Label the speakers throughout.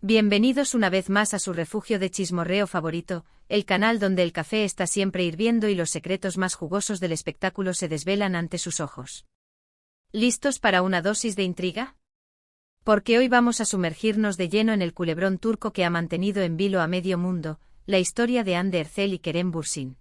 Speaker 1: Bienvenidos una vez más a su refugio de chismorreo favorito, el canal donde el café está siempre hirviendo y los secretos más jugosos del espectáculo se desvelan ante sus ojos. ¿Listos para una dosis de intriga? Porque hoy vamos a sumergirnos de lleno en el culebrón turco que ha mantenido en vilo a medio mundo, la historia de Hande Erçel y Kerem Bürsin.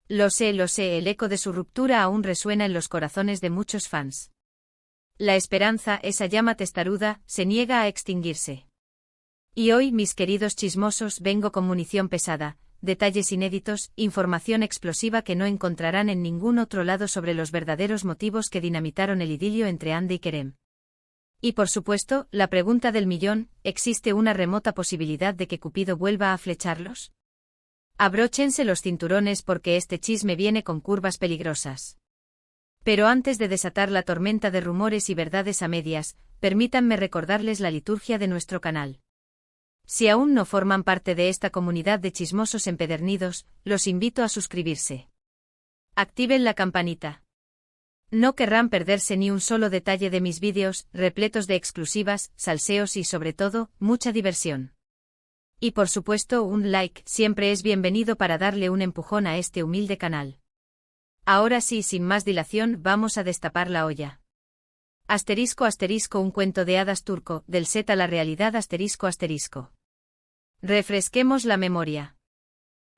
Speaker 1: Lo sé, el eco de su ruptura aún resuena en los corazones de muchos fans. La esperanza, esa llama testaruda, se niega a extinguirse. Y hoy, mis queridos chismosos, vengo con munición pesada, detalles inéditos, información explosiva que no encontrarán en ningún otro lado sobre los verdaderos motivos que dinamitaron el idilio entre Hande y Kerem. Y por supuesto, la pregunta del millón, ¿existe una remota posibilidad de que Cupido vuelva a flecharlos? Abróchense los cinturones porque este chisme viene con curvas peligrosas. Pero antes de desatar la tormenta de rumores y verdades a medias, permítanme recordarles la liturgia de nuestro canal. Si aún no forman parte de esta comunidad de chismosos empedernidos, los invito a suscribirse. Activen la campanita. No querrán perderse ni un solo detalle de mis vídeos, repletos de exclusivas, salseos y sobre todo, mucha diversión. Y por supuesto un like siempre es bienvenido para darle un empujón a este humilde canal. Ahora sí, sin más dilación, vamos a destapar la olla. Asterisco, un cuento de hadas turco, del set a la realidad asterisco. Refresquemos la memoria.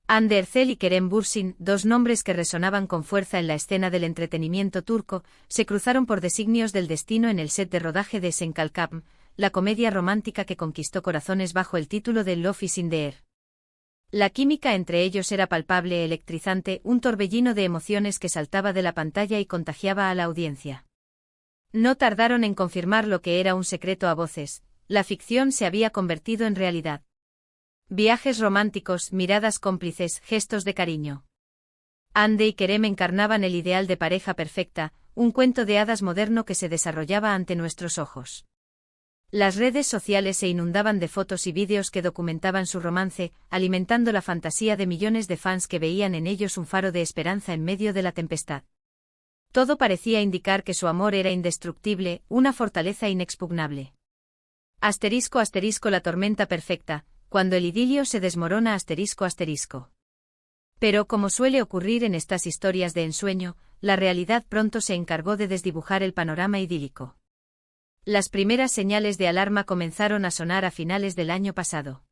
Speaker 1: Hande Erçel y Kerem Bürsin, dos nombres que resonaban con fuerza en la escena del entretenimiento turco, se cruzaron por designios del destino en el set de rodaje de Sen Kalkam, la comedia romántica que conquistó corazones bajo el título de Love is in the air. La química entre ellos era palpable, electrizante, un torbellino de emociones que saltaba de la pantalla y contagiaba a la audiencia. No tardaron en confirmar lo que era un secreto a voces: la ficción se había convertido en realidad. Viajes románticos, miradas cómplices, gestos de cariño. Hande y Kerem encarnaban el ideal de pareja perfecta, un cuento de hadas moderno que se desarrollaba ante nuestros ojos. Las redes sociales se inundaban de fotos y vídeos que documentaban su romance, alimentando la fantasía de millones de fans que veían en ellos un faro de esperanza en medio de la tempestad. Todo parecía indicar que su amor era indestructible, una fortaleza inexpugnable. Asterisco, la tormenta perfecta, cuando el idilio se desmorona asterisco. Pero como suele ocurrir en estas historias de ensueño, la realidad pronto se encargó de desdibujar el panorama idílico. Las primeras señales de alarma comenzaron a sonar a finales del año pasado.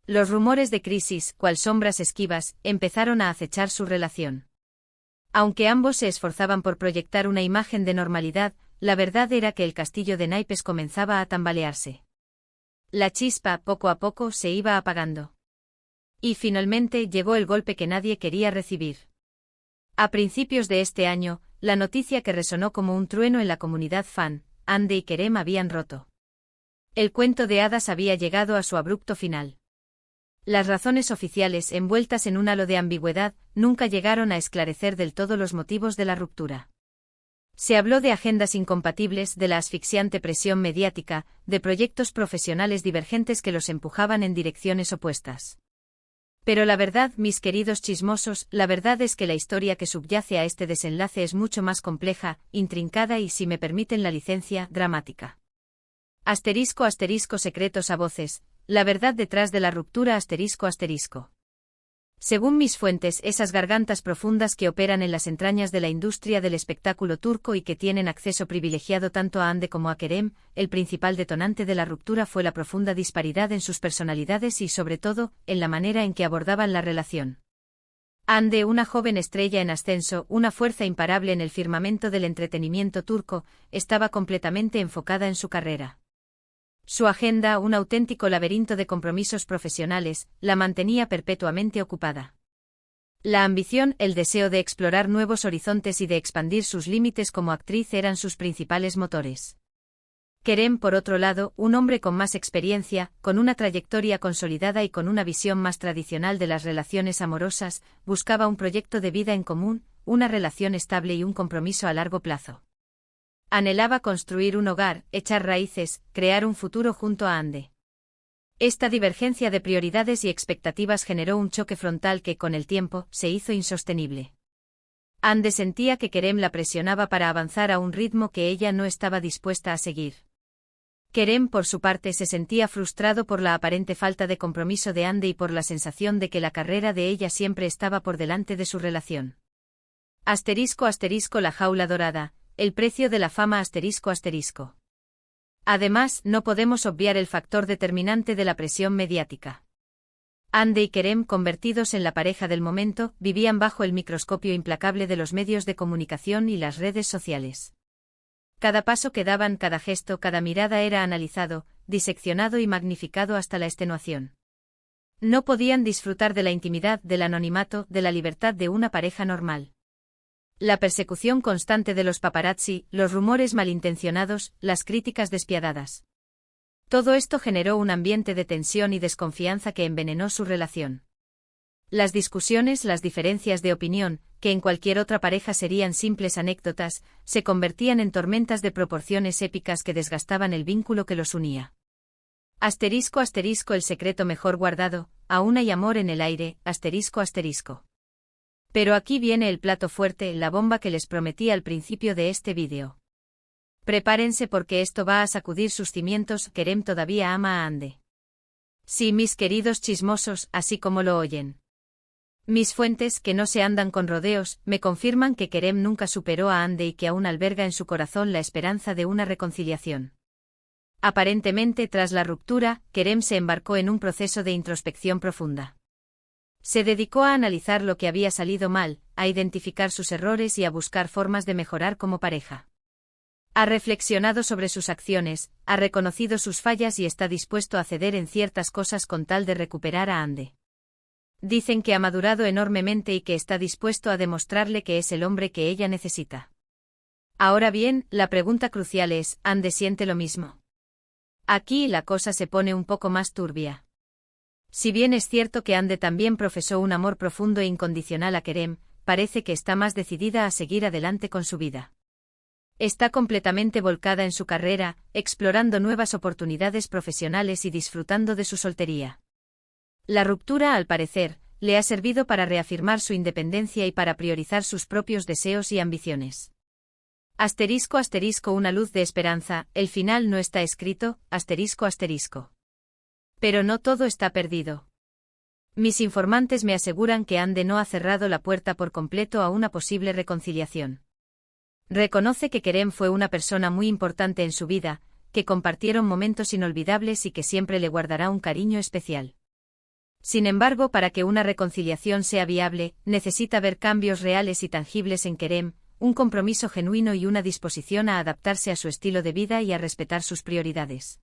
Speaker 1: Los rumores de crisis, cual sombras esquivas, empezaron a acechar su relación. Aunque ambos se esforzaban por proyectar una imagen de normalidad, la verdad era que el castillo de naipes comenzaba a tambalearse. La chispa, poco a poco, se iba apagando. Y finalmente llegó el golpe que nadie quería recibir. A principios de este año, la noticia que resonó como un trueno en la comunidad fan: Hande y Kerem habían roto. El cuento de hadas había llegado a su abrupto final. Las razones oficiales, envueltas en un halo de ambigüedad, nunca llegaron a esclarecer del todo los motivos de la ruptura. Se habló de agendas incompatibles, de la asfixiante presión mediática, de proyectos profesionales divergentes que los empujaban en direcciones opuestas. Pero la verdad, mis queridos chismosos, la verdad es que la historia que subyace a este desenlace es mucho más compleja, intrincada y, si me permiten la licencia, dramática. Asterisco, secretos a voces, la verdad detrás de la ruptura asterisco. Según mis fuentes, esas gargantas profundas que operan en las entrañas de la industria del espectáculo turco y que tienen acceso privilegiado tanto a Hande como a Kerem, el principal detonante de la ruptura fue la profunda disparidad en sus personalidades y, sobre todo, en la manera en que abordaban la relación. Hande, una joven estrella en ascenso, una fuerza imparable en el firmamento del entretenimiento turco, estaba completamente enfocada en su carrera. Su agenda, un auténtico laberinto de compromisos profesionales, la mantenía perpetuamente ocupada. La ambición, el deseo de explorar nuevos horizontes y de expandir sus límites como actriz eran sus principales motores. Kerem, por otro lado, un hombre con más experiencia, con una trayectoria consolidada y con una visión más tradicional de las relaciones amorosas, buscaba un proyecto de vida en común, una relación estable y un compromiso a largo plazo. Anhelaba construir un hogar, echar raíces, crear un futuro junto a Hande. Esta divergencia de prioridades y expectativas generó un choque frontal que, con el tiempo, se hizo insostenible. Hande sentía que Kerem la presionaba para avanzar a un ritmo que ella no estaba dispuesta a seguir. Kerem, por su parte, se sentía frustrado por la aparente falta de compromiso de Andy y por la sensación de que la carrera de ella siempre estaba por delante de su relación. *** La jaula dorada, el precio de la fama ***. Además, no podemos obviar el factor determinante de la presión mediática. Andy y Kerem, convertidos en la pareja del momento, vivían bajo el microscopio implacable de los medios de comunicación y las redes sociales. Cada paso que daban, cada gesto, cada mirada era analizado, diseccionado y magnificado hasta la extenuación. No podían disfrutar de la intimidad, del anonimato, de la libertad de una pareja normal. La persecución constante de los paparazzi, los rumores malintencionados, las críticas despiadadas. Todo esto generó un ambiente de tensión y desconfianza que envenenó su relación. Las discusiones, las diferencias de opinión, que en cualquier otra pareja serían simples anécdotas, se convertían en tormentas de proporciones épicas que desgastaban el vínculo que los unía. ***, el secreto mejor guardado, aún hay amor en el aire, ***. Pero aquí viene el plato fuerte, la bomba que les prometí al principio de este vídeo. Prepárense porque esto va a sacudir sus cimientos. Kerem todavía ama a Andy. Sí, mis queridos chismosos, así como lo oyen. Mis fuentes, que no se andan con rodeos, me confirman que Kerem nunca superó a Andy y que aún alberga en su corazón la esperanza de una reconciliación. Aparentemente, tras la ruptura, Kerem se embarcó en un proceso de introspección profunda. Se dedicó a analizar lo que había salido mal, a identificar sus errores y a buscar formas de mejorar como pareja. Ha reflexionado sobre sus acciones, ha reconocido sus fallas y está dispuesto a ceder en ciertas cosas con tal de recuperar a Andy. Dicen que ha madurado enormemente y que está dispuesto a demostrarle que es el hombre que ella necesita. Ahora bien, la pregunta crucial es, ¿Andy siente lo mismo? Aquí la cosa se pone un poco más turbia. Si bien es cierto que Andy también profesó un amor profundo e incondicional a Kerem, parece que está más decidida a seguir adelante con su vida. Está completamente volcada en su carrera, explorando nuevas oportunidades profesionales y disfrutando de su soltería. La ruptura, al parecer, le ha servido para reafirmar su independencia y para priorizar sus propios deseos y ambiciones. ***, una luz de esperanza, el final no está escrito, ***. Pero no todo está perdido. Mis informantes me aseguran que Andy no ha cerrado la puerta por completo a una posible reconciliación. Reconoce que Kerem fue una persona muy importante en su vida, que compartieron momentos inolvidables y que siempre le guardará un cariño especial. Sin embargo, para que una reconciliación sea viable, necesita ver cambios reales y tangibles en Kerem, un compromiso genuino y una disposición a adaptarse a su estilo de vida y a respetar sus prioridades.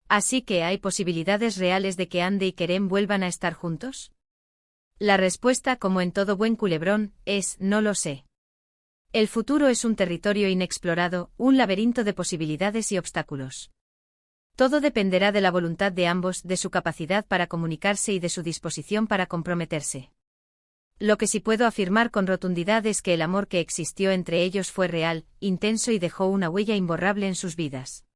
Speaker 1: Así que, ¿hay posibilidades reales de que Andy y Kerem vuelvan a estar juntos? La respuesta, como en todo buen culebrón, es: no lo sé. El futuro es un territorio inexplorado, un laberinto de posibilidades y obstáculos. Todo dependerá de la voluntad de ambos, de su capacidad para comunicarse y de su disposición para comprometerse. Lo que sí puedo afirmar con rotundidad es que el amor que existió entre ellos fue real, intenso y dejó una huella imborrable en sus vidas.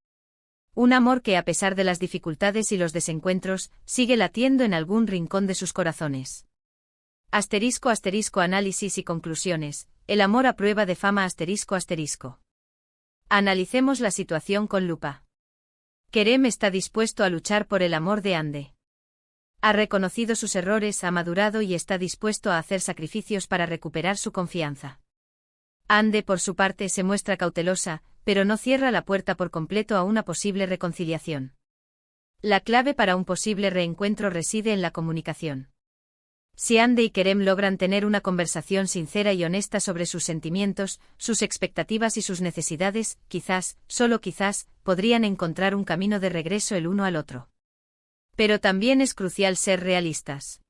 Speaker 1: Un amor que, a pesar de las dificultades y los desencuentros, sigue latiendo en algún rincón de sus corazones. ***, análisis y conclusiones. El amor a prueba de fama ***. Analicemos la situación con lupa. Kerem está dispuesto a luchar por el amor de Andy. Ha reconocido sus errores, ha madurado y está dispuesto a hacer sacrificios para recuperar su confianza. Andy, por su parte, se muestra cautelosa, pero no cierra la puerta por completo a una posible reconciliación. La clave para un posible reencuentro reside en la comunicación. Si Andy y Kerem logran tener una conversación sincera y honesta sobre sus sentimientos, sus expectativas y sus necesidades, quizás, solo quizás, podrían encontrar un camino de regreso el uno al otro. Pero también es crucial ser realistas.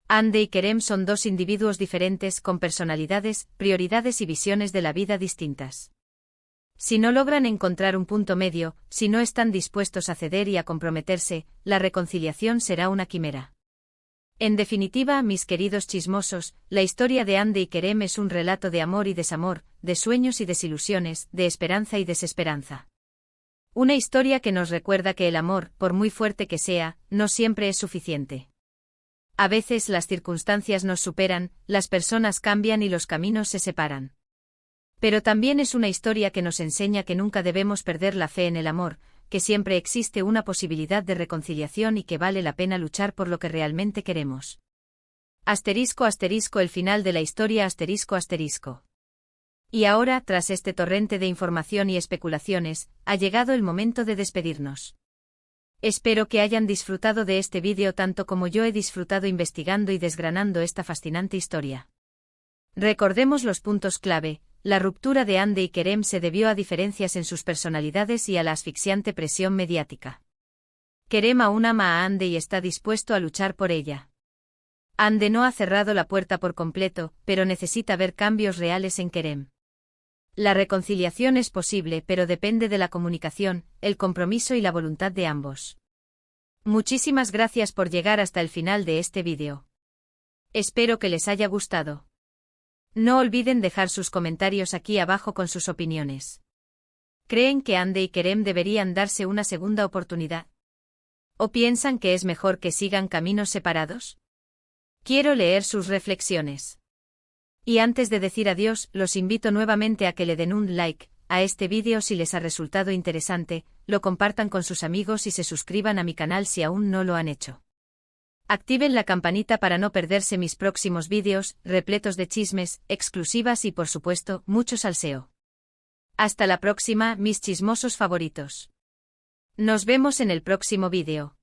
Speaker 1: Andy y Kerem son dos individuos diferentes con personalidades, prioridades y visiones de la vida distintas. Si no logran encontrar un punto medio, si no están dispuestos a ceder y a comprometerse, la reconciliación será una quimera. En definitiva, mis queridos chismosos, la historia de Andy y Kerem es un relato de amor y desamor, de sueños y desilusiones, de esperanza y desesperanza. Una historia que nos recuerda que el amor, por muy fuerte que sea, no siempre es suficiente. A veces las circunstancias nos superan, las personas cambian y los caminos se separan. Pero también es una historia que nos enseña que nunca debemos perder la fe en el amor, que siempre existe una posibilidad de reconciliación y que vale la pena luchar por lo que realmente queremos. Asterisco asterisco el final de la historia asterisco asterisco. Y ahora, tras este torrente de información y especulaciones, ha llegado el momento de despedirnos. Espero que hayan disfrutado de este vídeo tanto como yo he disfrutado investigando y desgranando esta fascinante historia. Recordemos los puntos clave. La ruptura de Hande y Kerem se debió a diferencias en sus personalidades y a la asfixiante presión mediática. Kerem aún ama a Hande y está dispuesto a luchar por ella. Hande no ha cerrado la puerta por completo, pero necesita ver cambios reales en Kerem. La reconciliación es posible, pero depende de la comunicación, el compromiso y la voluntad de ambos. Muchísimas gracias por llegar hasta el final de este vídeo. Espero que les haya gustado. No olviden dejar sus comentarios aquí abajo con sus opiniones. ¿Creen que Hande y Kerem deberían darse una segunda oportunidad? ¿O piensan que es mejor que sigan caminos separados? Quiero leer sus reflexiones. Y antes de decir adiós, los invito nuevamente a que le den un like a este vídeo si les ha resultado interesante, lo compartan con sus amigos y se suscriban a mi canal si aún no lo han hecho. Activen la campanita para no perderse mis próximos vídeos, repletos de chismes, exclusivas y por supuesto, mucho salseo. Hasta la próxima, mis chismosos favoritos. Nos vemos en el próximo vídeo.